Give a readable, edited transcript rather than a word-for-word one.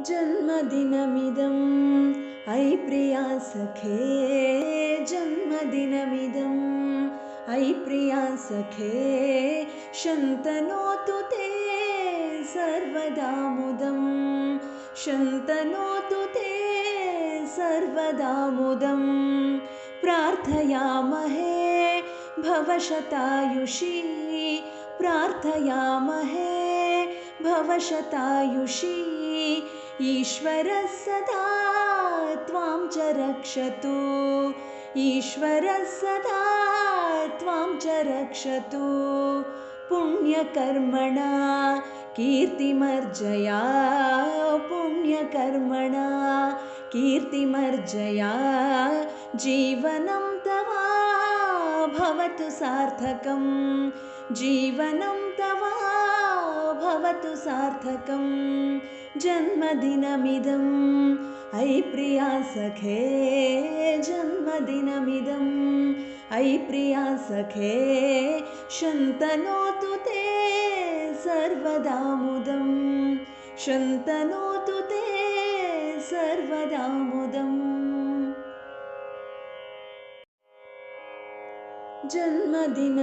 जन्मदिनमिदम् अयि प्रिया सखे जन्मदिनमिदम् अयि प्रिया सखे शन्तनोतु ते सर्वदा मुदं शन्तनोतु ते सर्वदा मुदं प्रार्थयामहे भवशतायुषी प्रार्थयामहे भवशतायुषी ईश्वरः सदा त्वां च रक्षतु ईश्वरः सदा त्वां च रक्षतु पुण्यकर्मणा कीर्तिमर्जया पुण्यकर्मणा कीर्तिमर्जया जीवनं तव भवतु सार्थकं जीवनं तव भवतु सार्थकं जन्मदिनमिदम् अयि प्रिया सखे जन्मदिनमिदम् अयि प्रिया सखे शन्तनोतु ते सर्वदा मुदं शन्तनोतु ते सर्वदा मुदम् जन्मदिन